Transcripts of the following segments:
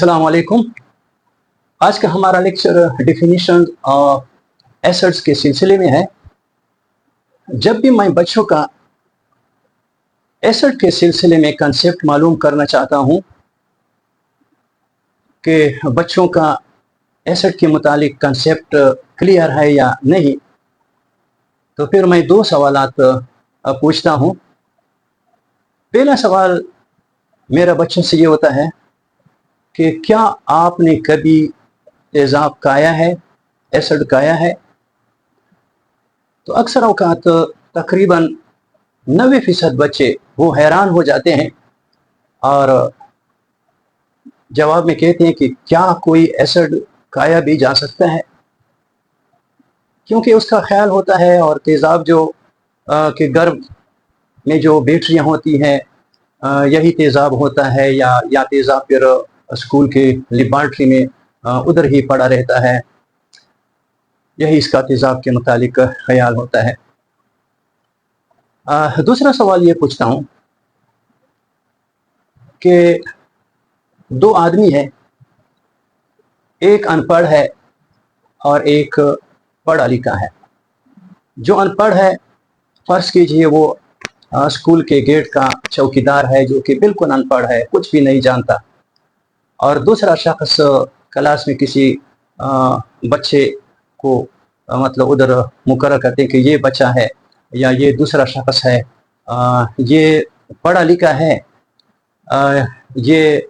अस्सलाम वालेकुम। आज का हमारा लेक्चर डिफिनीशन ऑफ एसिड्स के सिलसिले में है। जब भी मैं बच्चों का एसिड के सिलसिले में कंसेप्ट मालूम करना चाहता हूं कि बच्चों का एसिड के मुतालिक कंसेप्ट क्लियर है या नहीं, तो फिर मैं दो सवालात पूछता हूं। पहला सवाल मेरा बच्चों से ये होता है कि क्या आपने कभी तेज़ाब खाया है, एसिड खाया है? तो अक्सर औकात तकरीबन 90% बच्चे वो हैरान हो जाते हैं और जवाब में कहते हैं कि क्या कोई एसिड खाया भी जा सकता है, क्योंकि उसका ख्याल होता है और तेज़ाब जो कि गर्भ में जो बैटरियाँ होती हैं यही तेज़ाब होता है, या तेज़ाब फिर स्कूल के लेबॉर्ट्री में उधर ही पड़ा रहता है, यही इसका तेज़ाब के मुतालिक ख्याल होता है। दूसरा सवाल ये पूछता हूँ कि दो आदमी है, एक अनपढ़ है और एक पढ़ा लिखा है। जो अनपढ़ है, फर्ज कीजिए वो स्कूल के गेट का चौकीदार है, जो कि बिल्कुल अनपढ़ है, कुछ भी नहीं जानता, और दूसरा शख्स क्लास में किसी बच्चे को मतलब उधर मुकर्रर करते हैं कि ये बच्चा है या ये दूसरा शख्स है, ये पढ़ा लिखा है, ये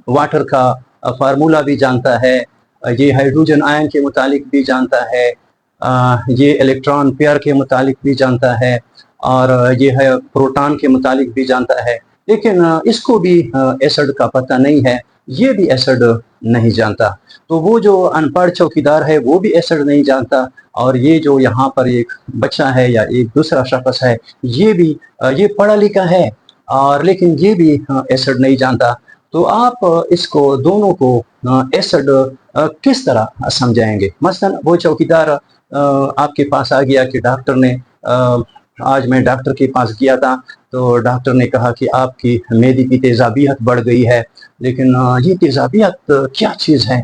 वाटर का फार्मूला भी जानता है, ये हाइड्रोजन आयन के मुतालिक भी जानता है, ये इलेक्ट्रॉन पेयर के मुतालिक भी जानता है, और ये है प्रोटॉन के मुतालिक भी जानता है, लेकिन इसको भी एसिड का पता नहीं है, ये भी एसिड नहीं जानता। तो वो जो अनपढ़ चौकीदार है वो भी एसिड नहीं जानता, और ये जो यहाँ पर एक बच्चा है या एक दूसरा शख्स है, ये भी ये पढ़ा लिखा है और लेकिन ये भी एसिड नहीं जानता। तो आप इसको दोनों को एसिड किस तरह समझाएंगे? मसलन वो चौकीदार आपके पास आ गया कि डॉक्टर ने आज मैं डॉक्टर के पास गया था, तो डॉक्टर ने कहा कि आपकी मेदे की तेज़ाबियत बढ़ गई है, लेकिन ये तेज़ाबियत क्या चीज़ है,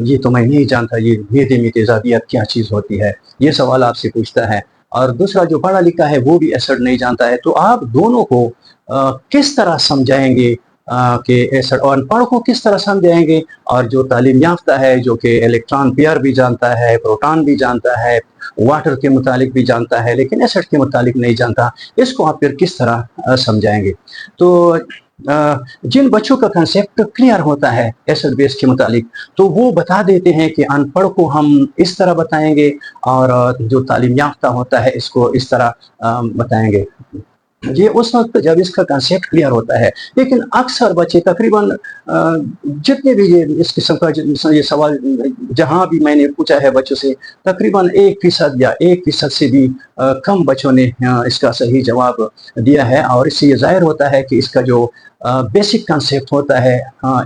ये तो मैं नहीं जानता, ये मेदे में तेज़ाबियत क्या चीज़ होती है, ये सवाल आपसे पूछता है। और दूसरा जो पढ़ा लिखा है वो भी एसिड नहीं जानता है। तो आप दोनों को किस तरह समझाएंगे कि एसिड, और अनपढ़ को किस तरह समझाएंगे, और जो तालीम याफ्ता है जो कि इलेक्ट्रॉन पेयर भी जानता है, प्रोटॉन भी जानता है, वाटर के मुतालिक भी जानता है, लेकिन एसिड के मुतालिक नहीं जानता, इसको आप फिर किस तरह समझाएंगे? तो जिन बच्चों का कंसेप्ट क्लियर होता है एसिड बेस के मुतालिक, तो वो बता देते हैं कि अनपढ़ को हम इस तरह बताएंगे और जो तालीम याफ्ता होता है इसको इस तरह बताएंगे। ये उस वक्त जब इसका कंसेप्ट क्लियर होता है। लेकिन अक्सर बच्चे तकरीबन जितने भी ये इस किस्म का ये सवाल जहाँ भी मैंने पूछा है बच्चों से, तकरीबन 1% या 1% से भी कम बच्चों ने इसका सही जवाब दिया है, और इससे ये जाहिर होता है कि इसका जो बेसिक कंसेप्ट होता है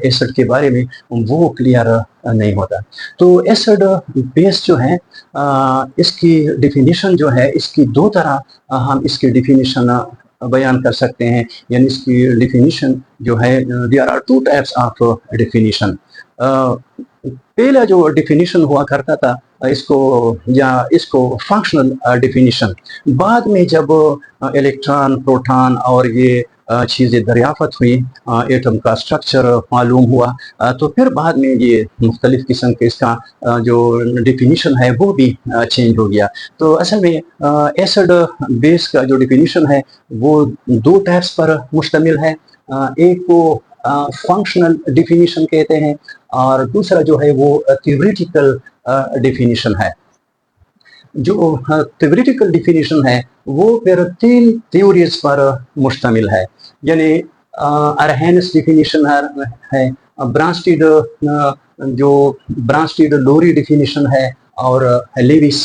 एसिड के बारे में वो क्लियर नहीं होता। तो एसिड बेस जो है इसकी डिफिनीशन जो है, इसकी दो तरह हम इसकी डिफिनीशन बयान कर सकते हैं। यानी इसकी डिफिनीशन जो है, there are two types of definition. पहला जो डिफिनीशन हुआ करता था इसको फंक्शनल डिफिनीशन, बाद में जब इलेक्ट्रॉन, प्रोटॉन और ये चीज़ें दरियाफ़त हुई, एटम का स्ट्रक्चर मालूम हुआ, तो फिर बाद में ये मुख्तलिफ़ किस्म के इसका जो डिफिनीशन है वो भी चेंज हो गया। तो असल में एसिड बेस का जो डिफिनीशन है वो दो टाइप्स पर मुश्तमिल है। एक को फंक्शनल डिफिनीशन कहते हैं, और दूसरा जो है वो थ्योरेटिकल डिफिनीशन है। जो थ्योरेटिकल डिफिनीशन है वो फिर 3 थ्योरीज पर मुश्तमिल है। यानी अरहेनियस डिफिनीशन है, ब्रांस्टीड लोरी डिफिनीशन है, और लेविस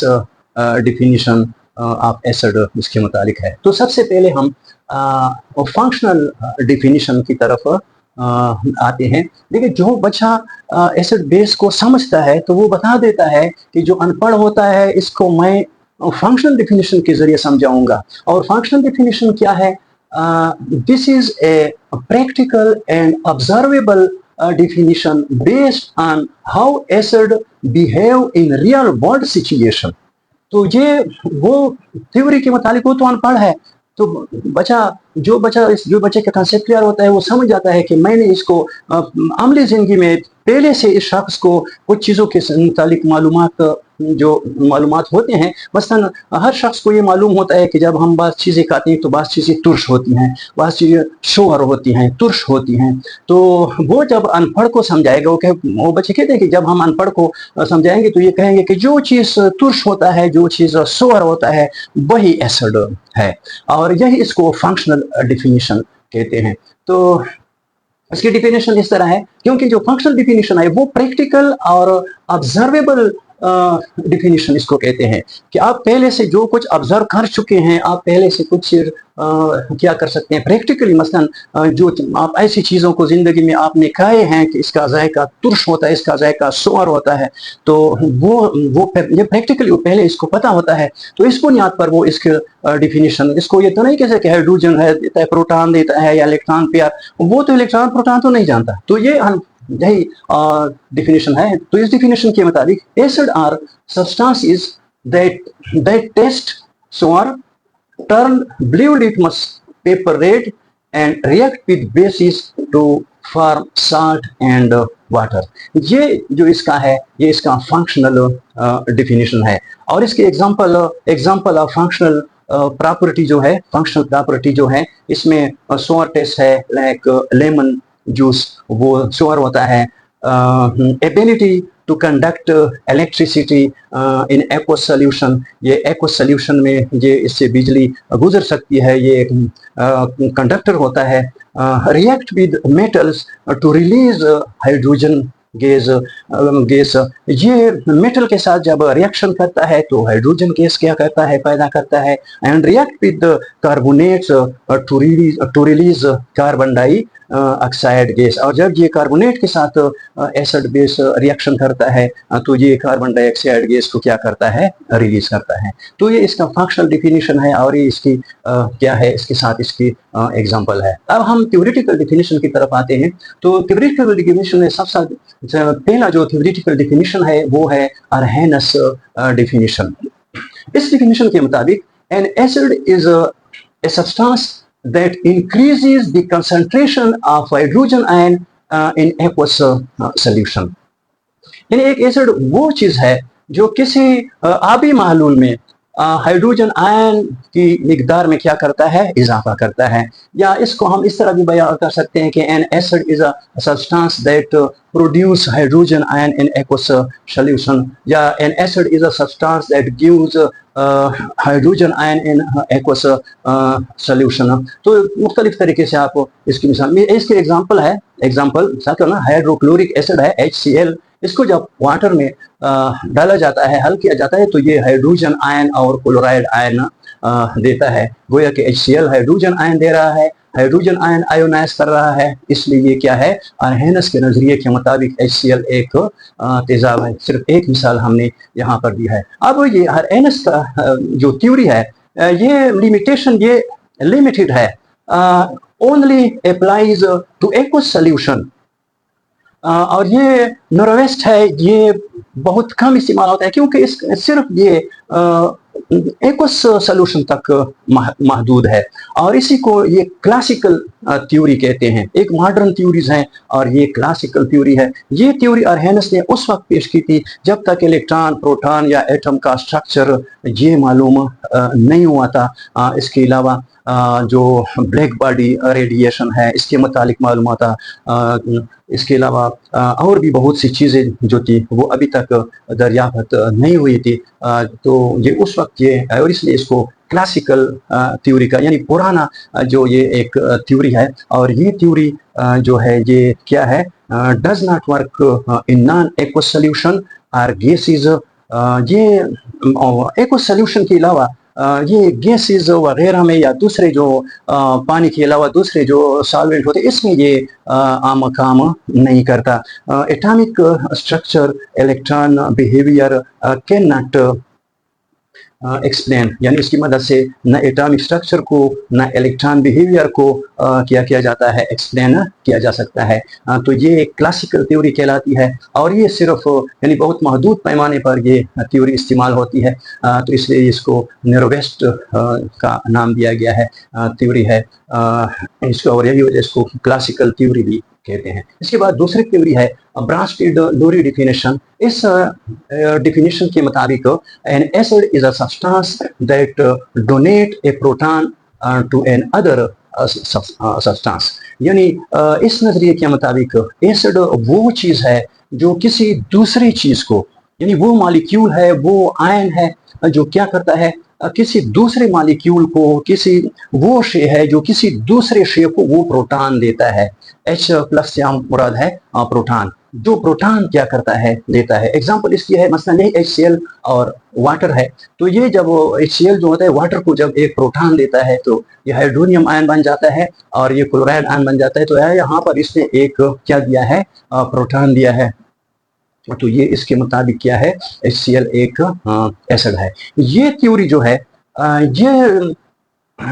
डिफिनीशन ऑफ एसिड इसके मुतालिक है। तो सबसे पहले हम फंक्शनल डिफिनीशन की तरफ आते हैं। देखिए, जो बच्चा एसिड बेस को समझता है तो वो बता देता है कि जो अनपढ़ होता है इसको मैं फंक्शनल डिफिनीशन के जरिए समझाऊंगा। और फंक्शनल डिफिनीशन क्या है? This is a practical and observable definition based on how acid behave in real world situation. तो ये वो थ्योरी के मुताबिक वो तो अनपढ़ है, तो जो बच्चे का कंसेप्ट क्लियर होता है वो समझ जाता है कि मैंने इसको अमली जिंदगी में पहले से इस शख्स को कुछ चीज़ों के मुतालिक मालूमात होते हैं। मसलन हर शख्स को ये मालूम होता है कि जब हम बात चीज़ें खाते हैं तो बात चीज़ें तुर्श होती हैं, बात चीज़ें शोर होती हैं, तुर्श होती हैं। तो वो जब अनपढ़ को समझाएगा, वो बच्चे कहते हैं कि जब हम अनपढ़ को समझाएंगे तो ये कहेंगे कि जो चीज़ तुर्श होता है, जो चीज़ शोर होता है, वही एसिड है, और यही इसको फंक्शनल डिफिनीशन कहते हैं। तो इसकी डिफिनेशन इस तरह है, क्योंकि जो फंक्शनल डिफिनेशन है वो प्रैक्टिकल और ऑब्जर्वेबल डिफिनेशन इसको कहते हैं कि आप पहले से जो कुछ ऑब्जर्व कर चुके हैं, आप पहले से कुछ क्या कर सकते हैं प्रैक्टिकली। मसलन जो आप ऐसी चीज़ों को ज़िंदगी में आपने खाए हैं कि इसका जायका तुर्श होता है, इसका जायका सोर होता है, तो वो ये प्रैक्टिकली पहले इसको पता होता है। तो इस बुनियाद पर वो इसके डिफिनेशन, इसको ये तो नहीं कह सकते हाइड्रोजन है देता है, प्रोटॉन देता है या इलेक्ट्रॉन पेयर, वो तो इलेक्ट्रॉन प्रोटॉन तो नहीं जानता। तो ये यही डिफिनेशन है। तो इस डिफिनेशन के मुताबिक acid are substances that taste sour, turn blue litmus paper red and react with bases to form salt and water. ये जो इसका है, ये इसका फंक्शनल डिफिनेशन है। और इसके एग्जांपल ऑफ फंक्शनल प्रॉपर्टी जो है, फंक्शनल प्रॉपर्टी जो है, इसमें सोर टेस्ट है, लाइक लेमन जूस, वो सोर होता है। Ability to conduct electricity in aqua solution, ये एक्वा सोल्यूशन में ये इससे बिजली गुजर सकती है, ये कंडक्टर होता है। React with metals to release hydrogen gas, ये मेटल के साथ जब रिएक्शन करता है तो हाइड्रोजन गैस क्या करता है, पैदा करता है। And react with carbonates to release carbon dioxide gas, और जब ये कार्बोनेट के साथ एसिड बेस रिएक्शन करता है तो ये कार्बन डाइऑक्साइड गैस को क्या करता है, रिलीज करता है। तो ये इसका फंक्शनल डिफिनेशन है, और ये इसकी क्या है, इसके साथ इसकी एग्जांपल है। अब हम थ्योरेटिकल डिफिनेशन की तरफ आते हैं। तो थ्योरेटिकल डिफिनेशन में सबसे पहला जो थ्योरेटिकल डिफिनेशन है वो है अरहेनस डिफिनेशन। इस डिफिनेशन के मुताबिक an acid is a substance that increases the concentration of hydrogen ion in aqueous solution. यानी एक एसिड वो चीज है जो किसी आबी माहलूल में हाइड्रोजन आयन की मिकदार में क्या करता है, इजाफा करता है। या इसको हम इस तरह भी बयान कर सकते हैं कि an acid is a substance that produce hydrogen ion in aqueous solution, या an acid is a substance that gives hydrogen ion in aqueous solution. तो मुख्तलिफ तरीके से आप इसकी मिसाल, इसके एग्जाम्पल हाइड्रोक्लोरिक एसिड है HCl, इसको जब वाटर में डाला जाता है, हल किया जाता है, तो ये हाइड्रोजन आयन और क्लोराइड आयन देता है। गोया कि HCl हाइड्रोजन आयन दे रहा है, हाइड्रोजन आयन आयोनाइज कर रहा है, इसलिए ये क्या है, अरहेनस के नजरिए के मुताबिक HCl एक तेजाब है। सिर्फ एक मिसाल हमने यहाँ पर दी है। अब ये अरहेनस का जो थ्योरी है, ये लिमिटेशन ये लिमिटेड है, only applies two aqueous solution, और ये नॉर्वेस्ट है, ये बहुत कम इस्तेमाल होता है, क्योंकि इस सिर्फ ये एक्वस सॉल्यूशन तक महदूद है। और इसी को ये क्लासिकल थ्योरी कहते हैं। एक मॉडर्न थ्योरीज हैं और ये क्लासिकल थ्योरी है। ये थ्योरी अरहेनस ने उस वक्त पेश की थी जब तक इलेक्ट्रॉन, प्रोटॉन या एटम का स्ट्रक्चर ये मालूम नहीं हुआ था। इसके अलावा जो ब्लैक बॉडी रेडिएशन है, इसके मुतालिक मालूम था। इसके अलावा और भी बहुत सी चीज़ें जो थी वो अभी तक दरियाफ्त नहीं हुई थी। तो ये उस वक्त ये, और इसलिए इसको क्लासिकल थ्योरी का, यानी पुराना जो ये एक थ्योरी है। और ये थ्योरी जो है ये क्या है, does not work in non aqueous solution और गैसेस। ये एक्वस सॉल्यूशन के अलावा ये गैसेस वगैरह में या दूसरे जो पानी के अलावा दूसरे जो सॉल्वेंट होते हैं, इसमें ये आम काम नहीं करता। Atomic structure, electron behaviour can not explain, यानी इसकी मदद से न एटॉमिक स्ट्रक्चर को न इलेक्ट्रॉन बिहेवियर को क्या किया जाता है, एक्सप्लेन किया जा सकता है। तो ये क्लासिकल थ्योरी कहलाती है और ये सिर्फ यानी बहुत महदूद पैमाने पर ये थ्योरी इस्तेमाल होती है, तो इसलिए इसको नेरोवेस्ट का नाम दिया गया है, थ्योरी है इसको, और यही वजह इसको क्लासिकल थ्योरी भी कहते हैं। इसके बाद दूसरी थ्योरी है ब्रांस्टेड लोरी डिफिनेशन। इस डिफिनेशन के मुताबिक an acid is a substance that donate a proton to another substance, यानी इस नजरिए के मुताबिक एसिड वो चीज है जो किसी दूसरी चीज को, यानी वो मॉलिक्यूल है, वो आयन है जो क्या करता है, किसी दूसरे मॉलिक्यूल को, किसी वो शे है जो किसी दूसरे शे को वो प्रोटॉन देता है। H+ से हम मुराद है प्रोटॉन, जो प्रोटॉन क्या करता है, देता है। एग्जांपल इसकी है मसलन ये HCl और वाटर है, तो ये जब HCl जो होता है वाटर को जब एक प्रोटॉन देता है तो ये हाइड्रोनियम आयन बन जाता है और ये क्लोराइड आयन बन जाता है। तो यहाँ पर इसने एक क्या दिया है, प्रोटॉन दिया है, तो ये इसके मुताबिक क्या है, HCl एक एसिड है। ये थ्योरी जो है ये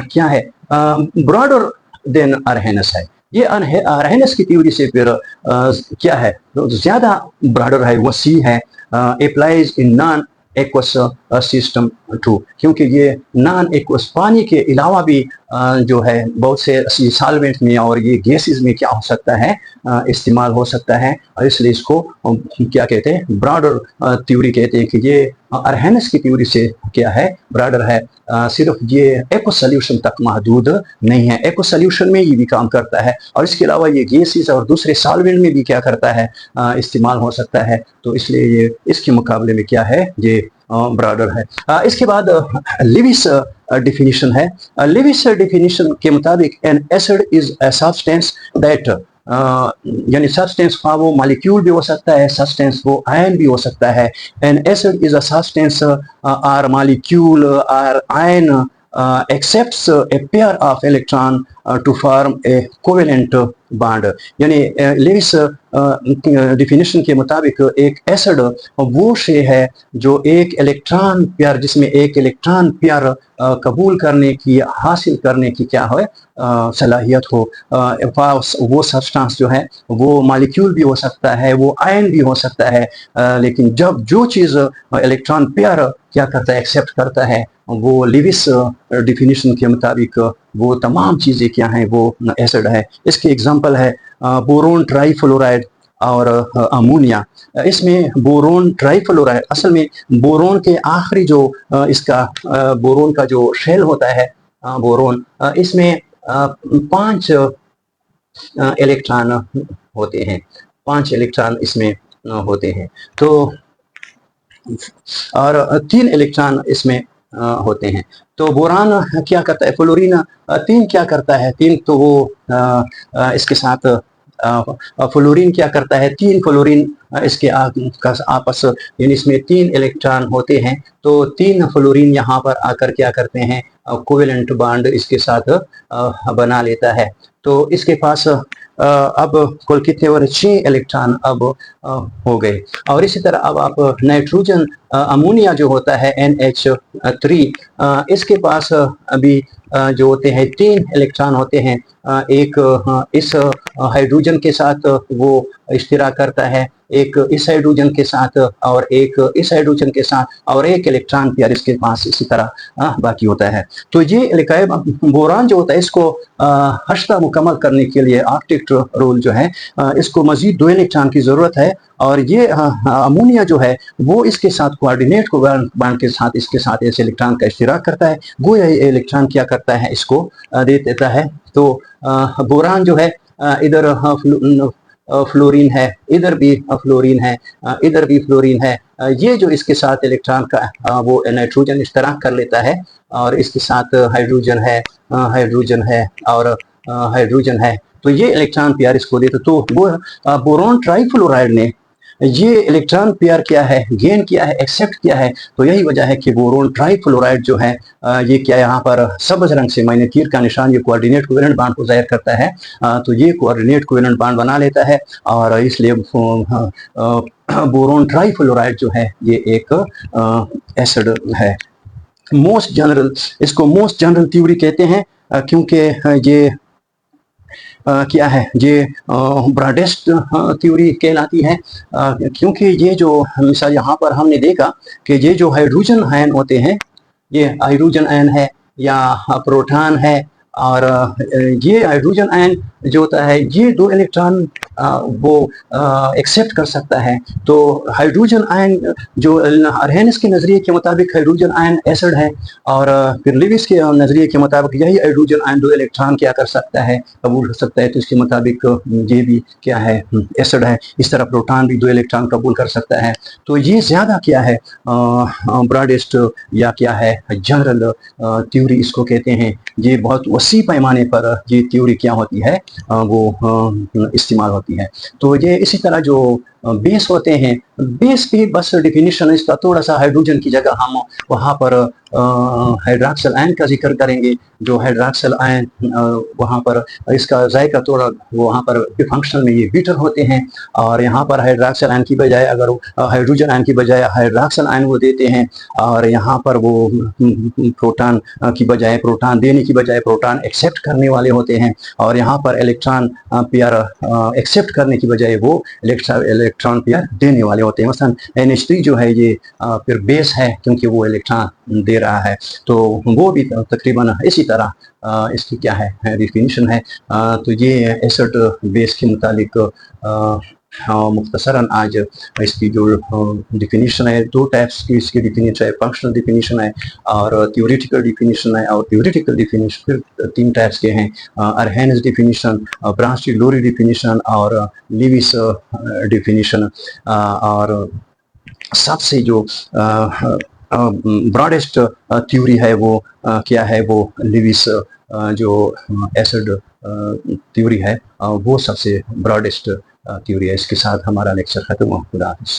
क्या है, ब्रॉडर देन अरहेनस है। ये अरहेनस की थ्योरी से फिर क्या है, ज्यादा ब्रॉडर है, वसी है, applies in non aqueous system too, क्योंकि ये नॉन एक्वस पानी के अलावा भी जो है बहुत से सॉल्वेंट में और ये गैसेस में क्या हो सकता है, इस्तेमाल हो सकता है, और इसलिए इसको क्या कहते हैं, ब्रॉडर थ्योरी कहते हैं कि ये अरहेनस की थ्योरी से क्या है, ब्रॉडर है। सिर्फ ये एक्व सोल्यूशन तक महदूद नहीं है, एक्व सोल्यूशन में ये भी काम करता है और इसके अलावा ये गैसेस और दूसरे सॉल्वेंट में भी क्या करता है, इस्तेमाल हो सकता है। तो इसलिए ये इसके मुकाबले में क्या है, ये ब्रॉडर है। इसके बाद लिविस डिफिनीशन है। लिविस डिफिनीशन के मुताबिक an acid is a substance that, यानी सब्सटेंस का वो मॉलिक्यूल भी हो सकता है, सब्सटेंस वो आयन भी हो सकता है। An acid is a substance or molecule or ion accepts a pair of electron to form a covalent bond, यानी लिविस डिफिनेशन के मुताबिक एक एसिड वो शे है जो एक इलेक्ट्रॉन पेयर, जिसमें एक इलेक्ट्रॉन पेयर कबूल करने की, हासिल करने की क्या है, सलाहियत हो। वो सब्सटेंस जो है वो मॉलिक्यूल भी हो सकता है, वो आयन भी हो सकता है, लेकिन जब जो चीज़ इलेक्ट्रॉन पेयर क्या करता है, एक्सेप्ट करता है, वो लिविस डिफिनेशन के मुताबिक वो तमाम चीज़ें क्या हैं, वो एसिड है। इसके एग्जांपल है बोरोन ट्राईफ्लोराइड और अमोनिया। इसमें बोरोन ट्राईफ्लोराइड, असल में बोरोन के आखिरी जो इसका बोरोन का जो शेल होता है बोरोन, इसमें 5 इलेक्ट्रॉन होते हैं, 5 इलेक्ट्रॉन इसमें होते हैं, तो और 3 इलेक्ट्रॉन इसमें होते हैं। तो बोरान क्या करता है, फ्लोरीन 3 क्या करता है, 3 तो वो इसके साथ फ्लोरीन क्या करता है, 3 फ्लोरीन इसके आपस, यानी इसमें 3 इलेक्ट्रॉन होते हैं, तो 3 फ्लोरीन यहाँ पर आकर क्या करते हैं, कोवेलेंट बॉन्ड इसके साथ बना लेता है। तो इसके पास अब कुल कितने और 6 इलेक्ट्रॉन अब हो गए। और इसी तरह अब आप नाइट्रोजन अमोनिया जो होता है NH3, इसके पास अभी जो होते हैं 3 इलेक्ट्रॉन होते हैं, एक इस हाइड्रोजन के साथ वो इश्तिराक करता है, एक इस हाइड्रोजन के साथ और एक इस हाइड्रोजन के साथ, और एक इलेक्ट्रॉन पेयर इसके पास इसी तरह बाकी होता है। तो ये बोरान जो होता है इसको हश्ता मुकम्मल करने के लिए ऑक्टेट रोल जो है, इसको मजीद 2 इलेक्ट्रॉन की जरूरत है, और ये अमोनिया जो है वो इसके साथ कोऑर्डिनेट को बॉन्ड के साथ इसके साथ इस इलेक्ट्रॉन का इश्तिराक करता है, गोया ये इलेक्ट्रॉन क्या करता है, इसको दे देता है। तो बोरान जो है इधर फ्लोरीन है, इधर भी फ्लोरीन है, इधर भी फ्लोरीन है, ये जो इसके साथ इलेक्ट्रॉन का वो नाइट्रोजन इश्तराक कर लेता है, और इसके साथ हाइड्रोजन है, हाइड्रोजन है और हाइड्रोजन है, तो ये इलेक्ट्रॉन पेयर इसको देते। तो वो बोरोन ट्राईफ्लोराइड ने ये इलेक्ट्रॉन पेयर क्या है, गेन किया है, एक्सेप्ट किया है। तो यही वजह है कि बोरोन ट्राईफ्लोराइड जो है ये क्या, यहाँ पर सब्ज रंग से मैंने तीर का निशान, ये कोऑर्डिनेट कोवेलेंट बॉन्ड को जाहिर करता है, तो ये कोऑर्डिनेट कोवेलेंट बॉन्ड बना लेता है, और इसलिए बोरोन ट्राईफ्लोराइड जो है ये एक एसिड है। मोस्ट जनरल, इसको मोस्ट जनरल थ्योरी कहते हैं क्योंकि ये क्या है, ये ब्रॉडेस्ट थ्योरी कहलाती है क्योंकि ये जो मिसाल यहाँ पर हमने देखा कि ये जो हाइड्रोजन आयन होते हैं, ये हाइड्रोजन आयन है या प्रोटॉन है, और ये हाइड्रोजन आयन जो होता है ये 2 इलेक्ट्रॉन वो एक्सेप्ट कर सकता है। तो हाइड्रोजन आयन जो अरहेनिस के नज़रिए के मुताबिक हाइड्रोजन आयन एसिड है, और फिर लिविस के नज़रिए के मुताबिक यही हाइड्रोजन आयन 2 इलेक्ट्रॉन क्या कर सकता है, कबूल कर सकता है। तो इसके मुताबिक ये भी क्या है, एसिड है। इस तरह प्रोटॉन भी 2 इलेक्ट्रॉन कबूल कर सकता है। तो ये ज़्यादा क्या है, ब्रॉडेस्ट या क्या है, जनरल थ्योरी इसको कहते हैं। ये बहुत वसी पैमाने पर ये थ्योरी क्या होती है, वो इस्तेमाल होती है। तो ये इसी तरह जो बेस होते हैं, बेस भी बस डिफिनीशन इसका थोड़ा सा हाइड्रोजन की जगह हम वहाँ पर हाइड्रॉक्सिल आयन का जिक्र करेंगे। जो हाइड्रॉक्सिल आयन वहाँ पर इसका जायका थोड़ा वहाँ पर फंक्शनल में ये बीटर होते हैं, और यहाँ पर हाइड्रॉक्सिल आयन की बजाय अगर हाइड्रोजन आयन की बजाय हाइड्रॉक्सिल आयन वो देते हैं, और यहाँ पर वो प्रोटॉन की बजाय प्रोटॉन देने की बजाय प्रोटॉन एक्सेप्ट करने वाले होते हैं, और यहाँ पर इलेक्ट्रॉन पेयर एक्सेप्ट करने की बजाय वो इलेक्ट्रॉन पेयर देने वाले होते हैं। मसलन NH3 जो है ये फिर बेस है क्योंकि वो इलेक्ट्रॉन दे रहा है। तो वो भी तकरीबन इसी तरह इसकी क्या है, डिफिनीशन है। तो ये एसिड बेस के मुतालिक मुख्तसरन आज इसकी जो डिफिनीशन है, 2 टाइप्स की इसकी डिफिनीशन है, फंक्शनल डिफिनीशन है और थियोरेटिकल डिफिनीशन है। और थियोरेटिकल डिफिनीशन फिर 3 टाइप्स के हैं, अरहेनिस डिफिनीशन, ब्रांच-लोरी डिफिनीशन और लिविस डिफिनीशन। और सबसे जो ब्रॉडेस्ट थ्योरी है वो क्या है, वो लिविस जो एसिड थ्योरी है वो सबसे ब्रॉडेस्ट थ्योरी है। इसके साथ हमारा लेक्चर खत्म हुआ। खुदा हाफिज़।